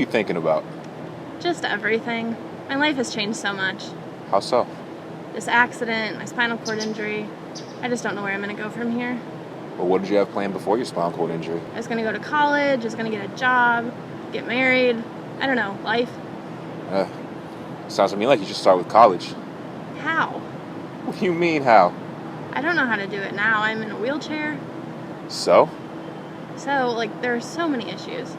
thinking about? Just everything. My life has changed so much. How so? This accident, my spinal cord injury. I just don't know where I'm going to go from here. Well, what did you have planned before your spinal cord injury? I was going to go to college, I was going to get a job, get married. I don't know, life. Sounds to me like you should start with college. How? What do you mean, how? I don't know how to do it now. I'm in a wheelchair. So? So, there are so many issues.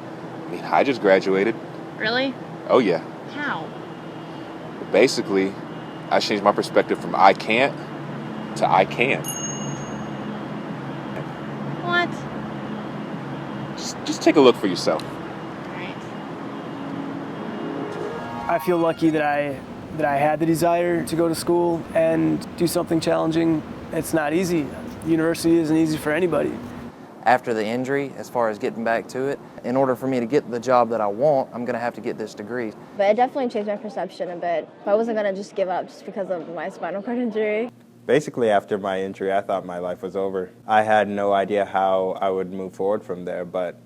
I mean, I just graduated. Really? Oh, yeah. How? Well, basically, I changed my perspective from I can't to I can. What? Just take a look for yourself. Alright. I feel lucky that I had the desire to go to school and do something challenging. It's not easy. University isn't easy for anybody. After the injury, as far as getting back to it, in order for me to get the job that I want, I'm going to have to get this degree. But it definitely changed my perception a bit. I wasn't going to just give up just because of my spinal cord injury. Basically, after my injury, I thought my life was over. I had no idea how I would move forward from there, but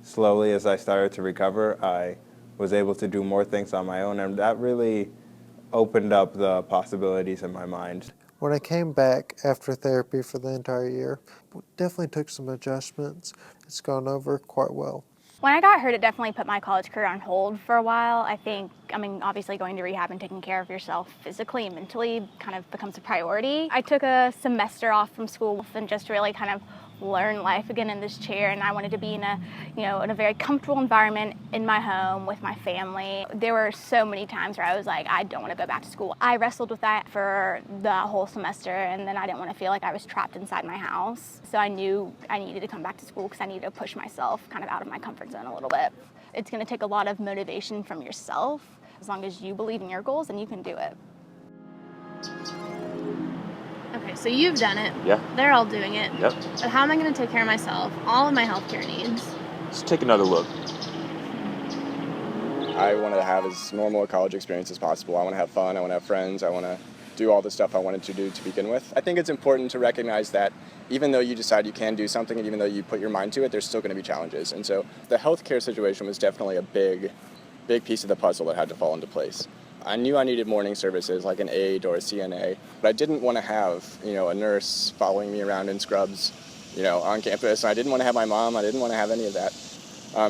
slowly as I started to recover, I was able to do more things on my own, and that really opened up the possibilities in my mind. When I came back after therapy for the entire year, definitely took some adjustments. It's gone over quite well. When I got hurt, it definitely put my college career on hold for a while. Obviously going to rehab and taking care of yourself physically and mentally kind of becomes a priority. I took a semester off from school and just really kind of learn life again in this chair, and I wanted to be in a very comfortable environment in my home with my family. There were so many times where I was like, I don't want to go back to school. I wrestled with that for the whole semester, and then I didn't want to feel like I was trapped inside my house. So I knew I needed to come back to school because I needed to push myself kind of out of my comfort zone a little bit. It's going to take a lot of motivation from yourself. As long as you believe in your goals, and you can do it. Okay, so you've done it. Yeah. They're all doing it. Yep. But how am I going to take care of myself? All of my healthcare needs. Let's take another look. I want to have as normal a college experience as possible. I want to have fun, I want to have friends, I want to do all the stuff I wanted to do to begin with. I think it's important to recognize that even though you decide you can do something and even though you put your mind to it, there's still going to be challenges. And so the healthcare situation was definitely a big piece of the puzzle that had to fall into place. I knew I needed morning services like an aide or a CNA, but I didn't want to have, a nurse following me around in scrubs, on campus. And I didn't want to have my mom. I didn't want to have any of that.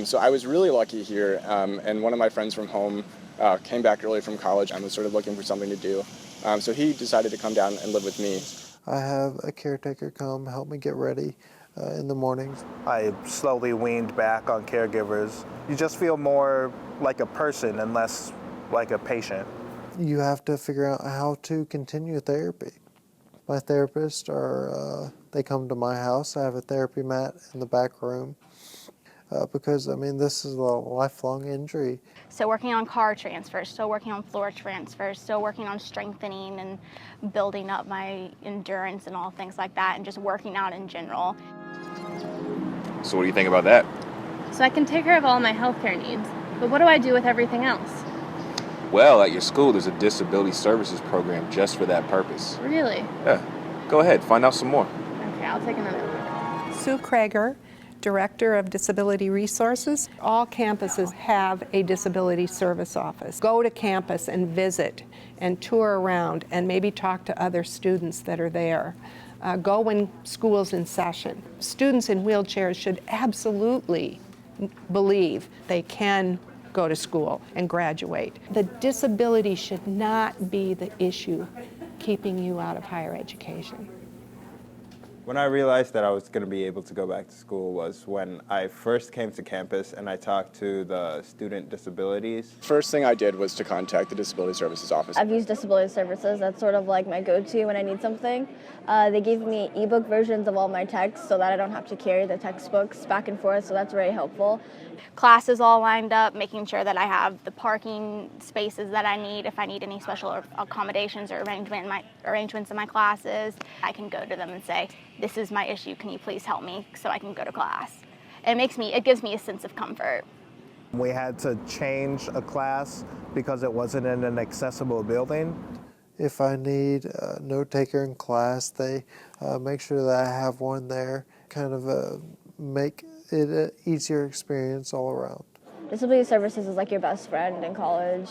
So I was really lucky here. And one of my friends from home came back early from college and was sort of looking for something to do. So he decided to come down and live with me. I have a caretaker come help me get ready in the mornings. I slowly weaned back on caregivers. You just feel more like a person and less like a patient. You have to figure out how to continue therapy. My therapist they come to my house. I have a therapy mat in the back room because, this is a lifelong injury. So working on car transfers, still working on floor transfers, still working on strengthening and building up my endurance and all things like that, and just working out in general. So what do you think about that? So I can take care of all my healthcare needs. But what do I do with everything else? Well, at your school, there's a disability services program just for that purpose. Really? Yeah. Go ahead, find out some more. Okay, I'll take another look. Sue Krager, Director of Disability Resources. All campuses have a disability service office. Go to campus and visit and tour around and maybe talk to other students that are there. Go when school's in session. Students in wheelchairs should absolutely believe they can go to school and graduate. The disability should not be the issue keeping you out of higher education. When I realized that I was going to be able to go back to school was when I first came to campus and I talked to the student disabilities. First thing I did was to contact the Disability Services Office. I've used disability services. That's sort of like my go-to when I need something. They gave me ebook versions of all my texts so that I don't have to carry the textbooks back and forth, so that's very helpful. Classes all lined up, making sure that I have the parking spaces that I need. If I need any special accommodations or arrangements in my classes, I can go to them and say, this is my issue, can you please help me so I can go to class? It gives me a sense of comfort. We had to change a class because it wasn't in an accessible building. If I need a note taker in class, they make sure that I have one there, kind of make it an easier experience all around. disability services is like your best friend in college.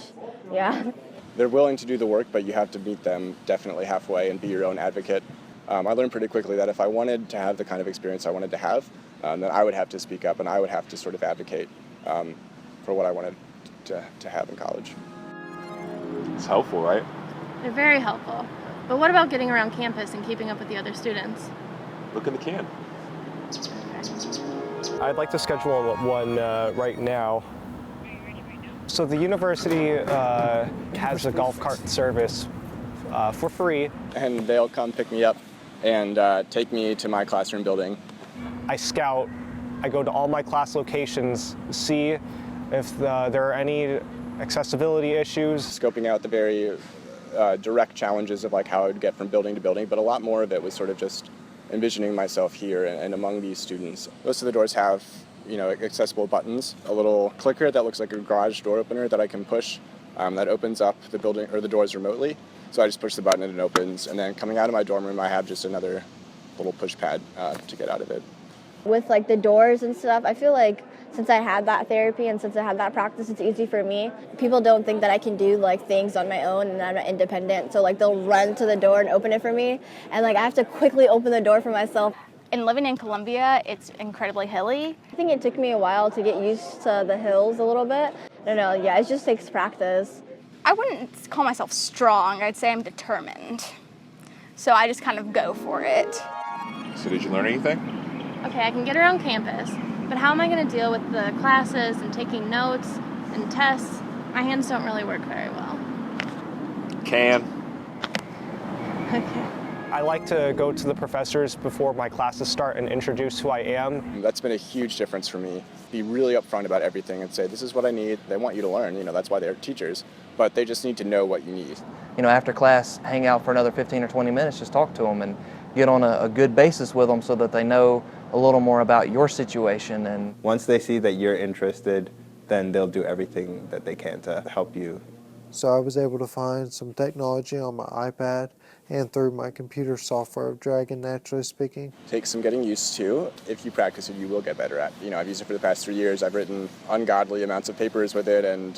Yeah. They're willing to do the work, but you have to meet them definitely halfway and be your own advocate. I learned pretty quickly that if I wanted to have the kind of experience I wanted to have, then I would have to speak up and I would have to sort of advocate for what I wanted to have in college. It's helpful, right? They're very helpful. But what about getting around campus and keeping up with the other students? Look in the can. I'd like to schedule one right now. So the university has a golf cart service for free. And they'll come pick me up and take me to my classroom building. I scout. I go to all my class locations, see if there are any accessibility issues. Scoping out the very direct challenges of like how I would get from building to building, but a lot more of it was sort of just envisioning myself here and among these students. Most of the doors have, accessible buttons, a little clicker that looks like a garage door opener that I can push that opens up the building or the doors remotely. So I just push the button and it opens. And then coming out of my dorm room, I have just another little push pad to get out of it. With like the doors and stuff, I feel like since I had that therapy and since I had that practice, it's easy for me. People don't think that I can do like things on my own and I'm not independent. So like they'll run to the door and open it for me. And like I have to quickly open the door for myself. And living in Columbia, it's incredibly hilly. I think it took me a while to get used to the hills a little bit. I don't know, yeah, it just takes practice. I wouldn't call myself strong, I'd say I'm determined. So I just kind of go for it. So did you learn anything? Okay, I can get around campus, but how am I going to deal with the classes and taking notes and tests? My hands don't really work very well. Can. Okay. I like to go to the professors before my classes start and introduce who I am. That's been a huge difference for me. Be really upfront about everything and say, this is what I need. They want you to learn, that's why they're teachers, but they just need to know what you need. After class, hang out for another 15 or 20 minutes, just talk to them and get on a good basis with them so that they know a little more about your situation. And once they see that you're interested, then they'll do everything that they can to help you. So I was able to find some technology on my iPad and through my computer software of Dragon Naturally Speaking. Takes some getting used to. If you practice it, you will get better at it. I've used it for the past 3 years. I've written ungodly amounts of papers with it, and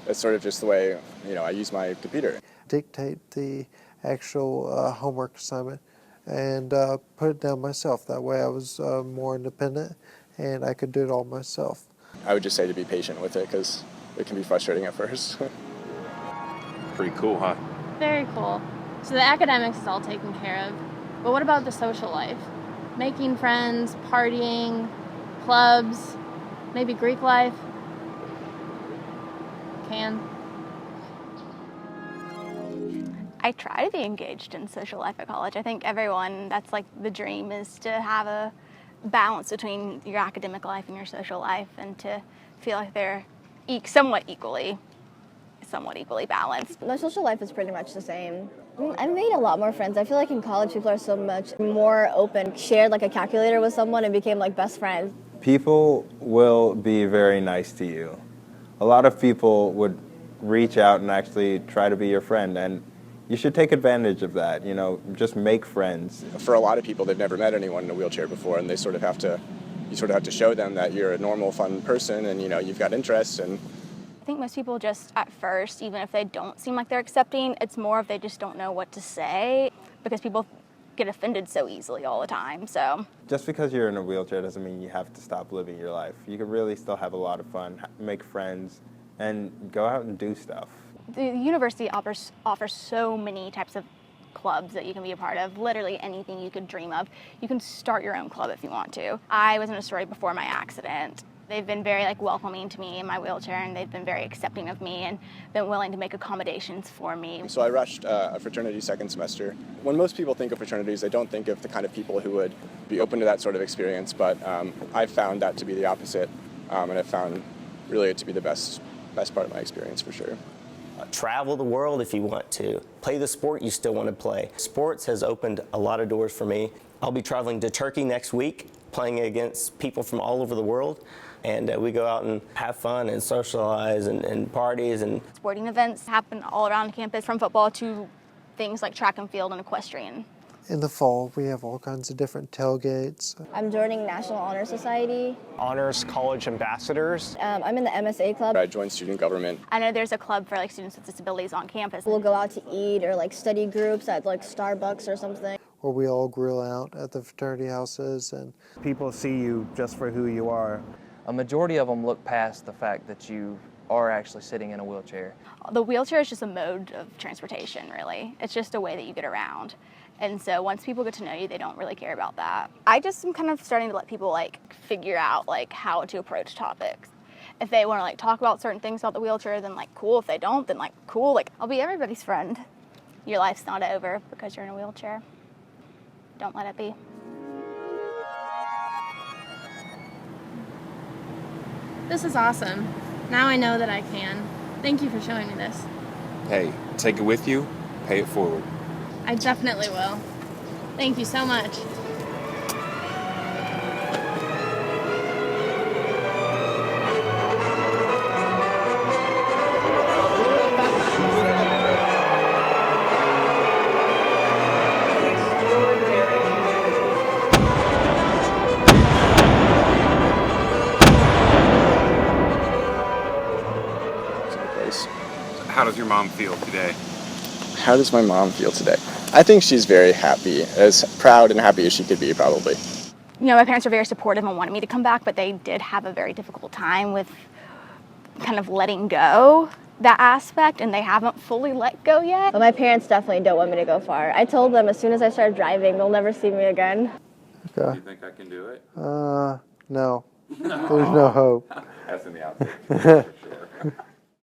that's sort of just the way I use my computer. Dictate the actual homework assignment and put it down myself. That way I was more independent and I could do it all myself. I would just say to be patient with it because it can be frustrating at first. Pretty cool, huh? Very cool. So the academics is all taken care of, but what about the social life? Making friends, partying, clubs, maybe Greek life? Can. I try to be engaged in social life at college. I think everyone, that's like the dream, is to have a balance between your academic life and your social life and to feel like they're somewhat equally balanced. My social life is pretty much the same. I've made a lot more friends. I feel like in college people are so much more open. Shared like a calculator with someone and became like best friends. People will be very nice to you. A lot of people would reach out and actually try to be your friend, and you should take advantage of that. Just make friends. For a lot of people, they've never met anyone in a wheelchair before, and you sort of have to show them that you're a normal, fun person, and you've got interests. And I think most people just at first, even if they don't seem like they're accepting, it's more if they just don't know what to say, because people get offended so easily all the time. So just because you're in a wheelchair doesn't mean you have to stop living your life. You can really still have a lot of fun, make friends, and go out and do stuff. The university offers so many types of clubs that you can be a part of, literally anything you could dream of. You can start your own club if you want to. I was in a sorority before my accident. They've been very welcoming to me in my wheelchair, and they've been very accepting of me and been willing to make accommodations for me. So I rushed a fraternity second semester. When most people think of fraternities, they don't think of the kind of people who would be open to that sort of experience, but I found that to be the opposite, and I found really it to be the best part of my experience for sure. Travel the world if you want to. Play the sport you still want to play. Sports has opened a lot of doors for me. I'll be traveling to Turkey next week, playing against people from all over the world. And we go out and have fun and socialize and parties. And sporting events happen all around campus, from football to things like track and field and equestrian. In the fall, we have all kinds of different tailgates. I'm joining National Honor Society. Honors College Ambassadors. I'm in the MSA club. I joined student government. I know there's a club for like students with disabilities on campus. We'll go out to eat or like study groups at like Starbucks or something. Where we all grill out at the fraternity houses, and People see you just for who you are. A majority of them look past the fact that you are actually sitting in a wheelchair. The wheelchair is just a mode of transportation, really. It's just a way that you get around. And so once people get to know you, they don't really care about that. I just am kind of starting to let people like figure out like how to approach topics. If they want to like talk about certain things about the wheelchair, then like cool. If they don't, then like cool. Like I'll be everybody's friend. Your life's not over because you're in a wheelchair. Don't let it be. This is awesome. Now I know that I can. Thank you for showing me this. Hey, take it with you, pay it forward. I definitely will. Thank you so much. How does your mom feel today? How does my mom feel today? I think she's very happy, as proud and happy as she could be, probably. You know, my parents are very supportive and wanted me to come back, but they did have a very difficult time with kind of letting go that aspect, and they haven't fully let go yet. But my parents definitely don't want me to go far. I told them as soon as I start driving, they'll never see me again. Okay. Do you think I can do it? No. There's no hope. That's in the outfit, for sure.